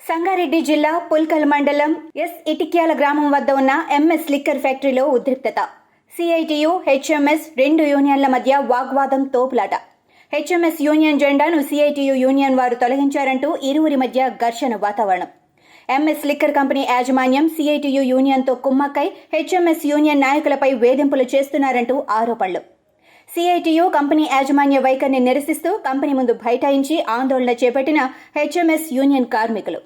సంగారెడ్డి జిల్లా పుల్కల్ మండలం ఎస్ ఇటిక్యాల గ్రామం వద్ద ఉన్న ఎంఎస్ లిక్కర్ ఫ్యాక్టరీలో ఉద్రిక్తత. సిఐటియు, హెచ్ఎంఎస్ రెండు యూనియన్ల మధ్య వాగ్వాదం, తోపులాట. హెచ్ఎంఎస్ యూనియన్ జెండాను సిఐటియు యూనియన్ వారు తొలగించారంటూ ఇరువురి మధ్య ఘర్షణ వాతావరణం. ఎంఎస్ లిక్కర్ కంపెనీ యాజమాన్యం సిఐటియు యూనియన్తో కుమ్మక్కై హెచ్ఎంఎస్ యూనియన్ నాయకులపై వేధింపులు చేస్తున్నారంటూ ఆరోపణలు. సిఐటియు కంపెనీ యాజమాన్య వైఖరిని నిరసిస్తూ కంపెనీ ముందు బైఠాయించి ఆందోళన చేపట్టిన హెచ్ఎంఎస్ యూనియన్ కార్మికులు.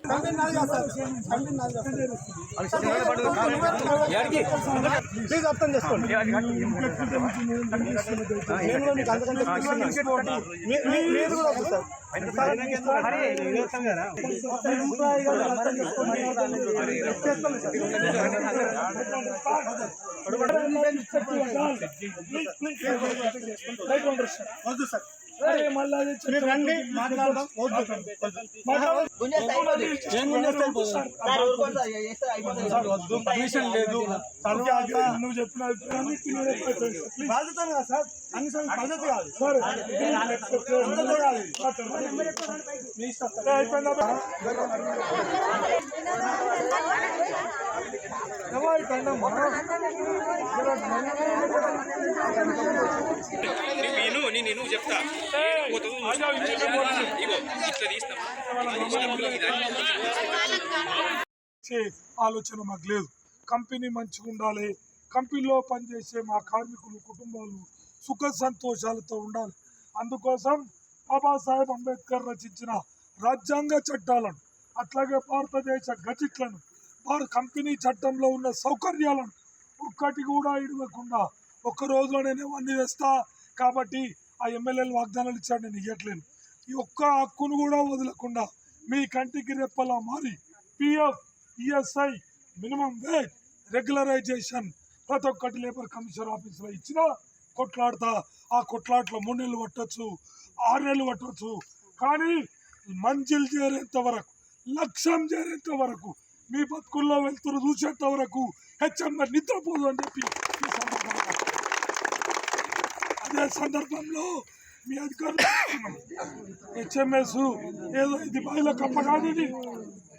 వద్దు సార్, రండి మాట్లాడదాం. వద్దు, పర్మిషన్ లేదు. నువ్వు చెప్పిన బాధ్యత కదా సార్, అన్ని పద్ధతి కాదు సార్. నేను చెప్తా ఆలోచన మాకు లేదు. కంపెనీ మంచిగా ఉండాలి, కంపెనీలో పనిచేసే మా కార్మికులు కుటుంబాలు సుఖ సంతోషాలతో ఉండాలి. అందుకోసం బాబాసాహెబ్ అంబేద్కర్ రచించిన రాజ్యాంగ చట్టాలను, అట్లాగే భారతదేశ గజెట్లను, కంపెనీ చట్టంలో ఉన్న సౌకర్యాలను ఒక్కటి కూడా ఇవ్వకుండా ఒక్క రోజులో నేను అన్ని తెస్తా కాబట్టి ఆ ఎమ్మెల్యేలు వాగ్దానాలు ఇచ్చాడు, నేను ఇవ్వట్లేను. ఈ ఒక్క హక్కును కూడా వదలకుండా మీ కంటికి రెప్పలా మారి PF, ESI, minimum wage, regularisation ప్రతి ఒక్కటి లేబర్ కమిషనర్ ఆఫీసులో ఇచ్చినా కొట్లాడతా. ఆ కొట్లాట్లో 3 నెలలు పట్టవచ్చు, 6 నెలలు పట్టవచ్చు. కానీ మంజిల్ చేరేంత వరకు, లక్ష్యం చేరేంత వరకు, మీ బతుకుల్లో వెళ్తున్న చూసేంత వరకు హెచ్ఎంఎస్ నిద్రపోదు అని చెప్పి అదే సందర్భంలో మీ అధికారులు హెచ్ఎంఎస్ ఏదో ఇది బయల కప్ప కాదు, ఇది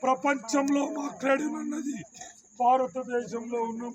ప్రపంచంలో మా ట్రేడ్ అన్నది భారతదేశంలో ఉన్నాం.